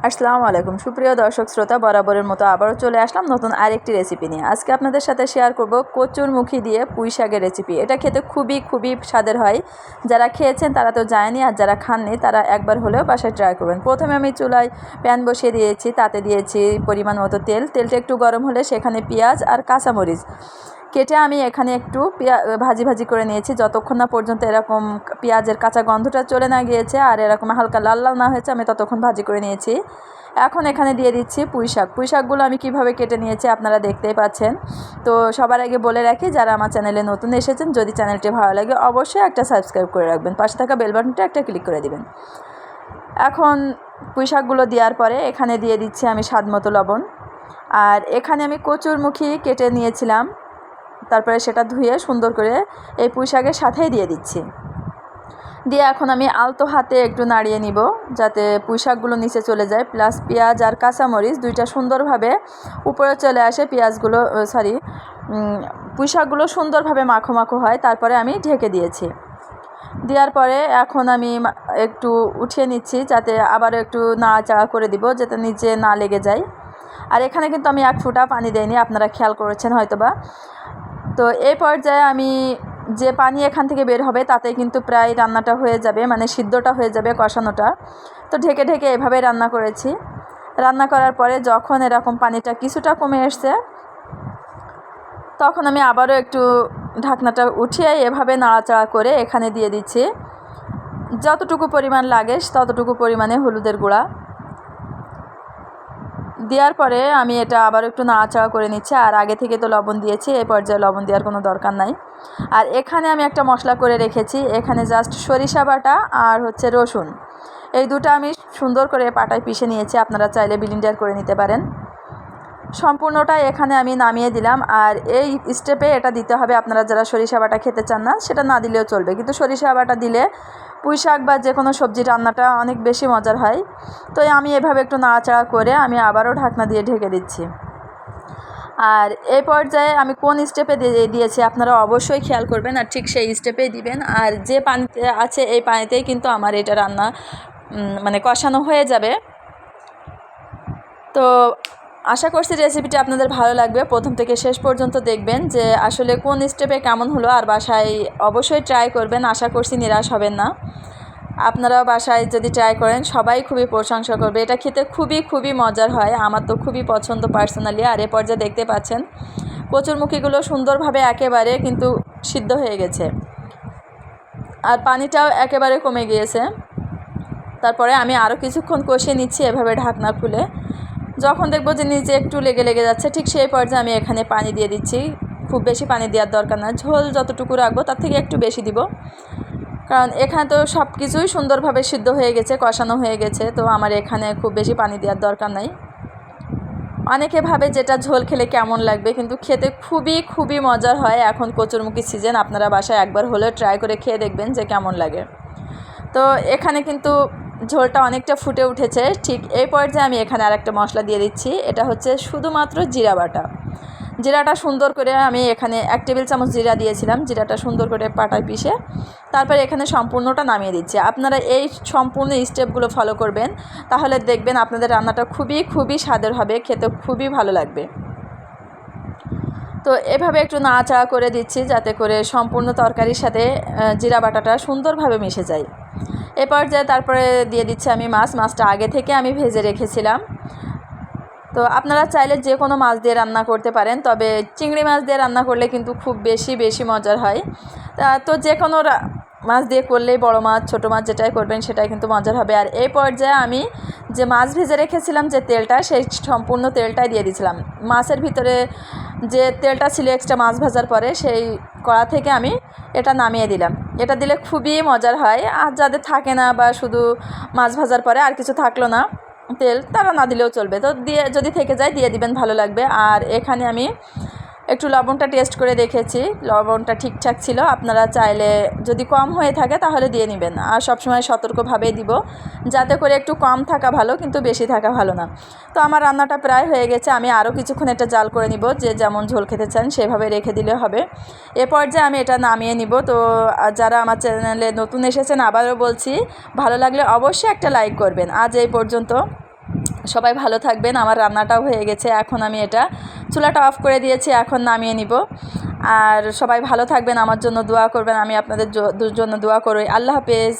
আসসালামু আলাইকুম সুপ্রিয় দর্শক শ্রোতা, বরাবরের মতো আবারও চলে আসলাম নতুন আরেকটি রেসিপি নিয়ে। আজকে আপনাদের সাথে শেয়ার করব কচুরমুখী দিয়ে পুঁই শাকের রেসিপি। এটা খেতে খুবই স্বাদের হয়। যারা খেয়েছেন তারা তো জানেনই, আর যারা খাননি তারা একবার হলেও বাসায় ট্রাই করবেন। প্রথমে আমি চুলায় প্যান বসিয়ে দিয়েছি, তাতে দিয়েছি পরিমাণ মতো তেলটা একটু গরম হলে সেখানে পেঁয়াজ আর কাঁচামরিচ কেটে আমি এখানে একটু ভাজি করে নিয়েছি, যতক্ষণ না পর্যন্ত এরকম পেঁয়াজের কাঁচা গন্ধটা চলে না গিয়েছে আর এরকম হালকা লাল লাল না হয়েছে, আমি ততক্ষণ ভাজি করে নিয়েছি। এখন এখানে দিয়ে দিচ্ছি পুঁই শাকগুলো আমি কিভাবে কেটে নিয়েছি আপনারা দেখতেই পাচ্ছেন। তো সবার আগে বলে রাখি, যারা আমার চ্যানেলে নতুন এসেছেন, যদি চ্যানেলটি ভালো লাগে অবশ্যই একটা সাবস্ক্রাইব করে রাখবেন, পাশে থাকা বেল বাটনটা একটা ক্লিক করে দিবেন। এখন পুঁই শাকগুলো দেওয়ার পরে এখানে দিয়ে দিচ্ছি আমি স্বাদ মতো লবণ, আর এখানে আমি কচুরমুখী কেটে নিয়েছিলাম, তারপরে সেটা ধুয়ে সুন্দর করে এই পুঁই শাকের সাথেই দিয়ে দিচ্ছি। দিয়ে এখন আমি আলতো হাতে একটু নাড়িয়ে নিব যাতে পুঁই শাকগুলো নিচে চলে যায়, প্লাস পেঁয়াজ আর কাঁচামরিচ দুইটা সুন্দরভাবে উপরে চলে আসে, পুঁই শাকগুলো সুন্দরভাবে মাখো মাখো হয়। তারপরে আমি ঢেকে দিয়েছি। দেওয়ার পরে এখন আমি একটু উঠিয়ে নিচ্ছি, যাতে আবারও একটু নাড়াচাড়া করে দিব যাতে নিচে না লেগে যায়। আর এখানে কিন্তু আমি এক ফোঁটা পানি দেইনি, আপনারা খেয়াল করেছেন হয়তোবা। তো এই পর্যায়ে আমি যে পানি এখান থেকে বের হবে তাতে কিন্তু প্রায় রান্নাটা হয়ে যাবে, মানে সিদ্ধটা হয়ে যাবে, কষানোটা। তো ঢেকে এভাবে রান্না করেছি। রান্না করার পরে যখন এরকম পানিটা কিছুটা কমে এসছে, তখন আমি আবারও একটু ঢাকনাটা উঠিয়ে এভাবে নাড়াচাড়া করে এখানে দিয়ে দিচ্ছি যতটুকু পরিমাণ লাগে ততটুকু পরিমাণে হলুদের গুঁড়া। দেওয়ার পরে আমি এটা আবার একটু নাড়াচাড়া করে নিচ্ছি, আর আগে থেকে তো লবণ দিয়েছি, এই পর্যায়ে লবণ দেওয়ার কোনো দরকার নাই। আর এখানে আমি একটা মশলা করে রেখেছি, এখানে জাস্ট সরিষা বাটা আর রসুন, এই দুটো আমি সুন্দর করে পাটায় পিষে নিয়েছি, আপনারা চাইলে ব্লেন্ডার করে নিতে পারেন। সম্পূর্ণটা এখানে আমি নামিয়ে দিলাম। আর এই স্টেপে এটা দিতে হবে, আপনারা যারা সরিষা বাটা খেতে চান না সেটা না দিলেও চলবে, কিন্তু সরিষা বাটা দিলে পুঁই শাক বা যে কোনো সবজি রান্নাটা অনেক বেশি মজার হয়। তো আমি এভাবে একটু নাড়াচাড়া করে আমি আবারও ঢাকনা দিয়ে ঢেকে দিচ্ছি। আর এই পর্যায়ে আমি কোন স্টেপে দিয়েছি আপনারা অবশ্যই খেয়াল করবেন, আর ঠিক সেই স্টেপেই দিবেন। আর যে পানিতে আছে এই পানিতেই কিন্তু আমার এটা রান্না কষানো হয়ে যাবে। তো আশা করছি রেসিপিটি আপনাদের ভালো লাগবে, প্রথম থেকে শেষ পর্যন্ত দেখবেন যে আসলে কোন স্টেপে কেমন হলো। আর বাসায় অবশ্যই ট্রাই করবেন, আশা করছি নিরাশ হবেন না। আপনারাও বাসায় যদি ট্রাই করেন সবাই খুবই প্রশংসা করবে। এটা খেতে খুবই মজার হয়, আমার তো খুবই পছন্দ পার্সোনালি। আর এ পর্যায়ে দেখতে পাচ্ছেন কচুরমুখীগুলো সুন্দরভাবে একেবারে কিন্তু সিদ্ধ হয়ে গেছে, আর পানিটাও একেবারে কমে গিয়েছে। তারপরে আমি আরও কিছুক্ষণ কষিয়ে নিচ্ছি এভাবে ঢাকনা খুলে। যখন দেখব যে নিচে একটু লেগে যাচ্ছে, ঠিক সেই পর্যায়ে আমি এখানে পানি দিয়ে দিচ্ছি। খুব বেশি পানি দেওয়ার দরকার না, ঝোল যতটুকু রাখবো তার থেকে একটু বেশি দিব, কারণ এখানে তো সব কিছুই সুন্দরভাবে সিদ্ধ হয়ে গেছে, কষানো হয়ে গেছে। তো আমার এখানে খুব বেশি পানি দেওয়ার দরকার নাই। অনেকে ভাবে যেটা ঝোল খেলে কেমন লাগবে, কিন্তু খেতে খুবই মজার হয়। এখন কচুরমুখী সিজন, আপনারা বাসায় একবার হলেও ট্রাই করে খেয়ে দেখবেন যে কেমন লাগে। তো এখানে কিন্তু ঝোলটা অনেকটা ফুটে উঠেছে। ঠিক এই পর্যায়ে আমি এখানে আরেকটা মশলা দিয়ে দিচ্ছি, এটা হচ্ছে শুধুমাত্র জিরা বাটা। জিরাটা সুন্দর করে আমি এখানে 1 টেবিল চামচ জিরা দিয়েছিলাম, জিরাটা সুন্দর করে পাটায় পিষে তারপরে এখানে সম্পূর্ণটা নামিয়ে দিচ্ছি। আপনারা এই সম্পূর্ণ স্টেপগুলো ফলো করবেন, তাহলে দেখবেন আপনাদের রান্নাটা খুবই স্বাদের হবে, খেতে খুবই ভালো লাগবে। তো এভাবে একটু নাড়াচাড়া করে দিচ্ছি যাতে করে সম্পূর্ণ তরকারির সাথে জিরা বাটাটা সুন্দরভাবে মিশে যায়। এ পর্যায়ে তারপরে দিয়ে দিচ্ছি আমি মাছটা আগে থেকে আমি ভেজে রেখেছিলাম। তো আপনারা চাইলে যে কোনো মাছ দিয়ে রান্না করতে পারেন, তবে চিংড়ি মাছ দিয়ে রান্না করলে কিন্তু খুব বেশি মজার হয়। তো যে কোনো মাছ দিয়ে করলেই, বড় মাছ ছোটো মাছ যেটাই করবেন সেটাই কিন্তু মজার হবে। আর এই পর্যায়ে আমি যে মাছ ভেজে রেখেছিলাম যে তেলটা, সেই সম্পূর্ণ তেলটাই দিয়ে দিয়েছিলাম। মাছের ভিতরে যে তেলটা ছিল এক্সট্রা মাছ ভাজার পরে, সেই কড়া থেকে আমি এটা নামিয়ে দিলাম। এটা দিলে খুবই মজার হয়। আর যাদের থাকে না বা শুধু মাছ ভাজার পরে আর কিছু থাকলো না তেল, তারা না দিলেও চলবে। তো যদি থেকে যায় দিয়ে দিবেন, ভালো লাগবে। আর এখানে আমি একটু লবণটা টেস্ট করে দেখেছি, লবণটা ঠিকঠাক ছিল। আপনারা চাইলে যদি কম হয়ে থাকে তাহলে দিয়ে নেবেন, আর সবসময় সতর্কভাবেই দিব, যাতে করে একটু কম থাকা ভালো কিন্তু বেশি থাকা ভালো না। তো আমার রান্নাটা প্রায় হয়ে গেছে, আমি আরও কিছুক্ষণ এটা জাল করে নিব, যে যেমন ঝোল খেতে চান সেভাবে রেখে দিলে হবে। এ পর্যায়ে আমি এটা নামিয়ে নিব। তো যারা আমার চ্যানেলে নতুন এসেছেন আবারও বলছি, ভালো লাগলে অবশ্যই একটা লাইক করবেন। আজ এই পর্যন্ত, সবাই ভালো থাকবেন। আমার রান্নাটাও হয়ে গেছে, এখন আমি এটা চুলাটা অফ করে দিয়েছি, এখন নামিয়ে নিব। আর সবাই ভালো থাকবেন, আমার জন্য দোয়া করবেন, আমি আপনাদের জন্য দোয়া করি। আল্লাহ হাফেজ।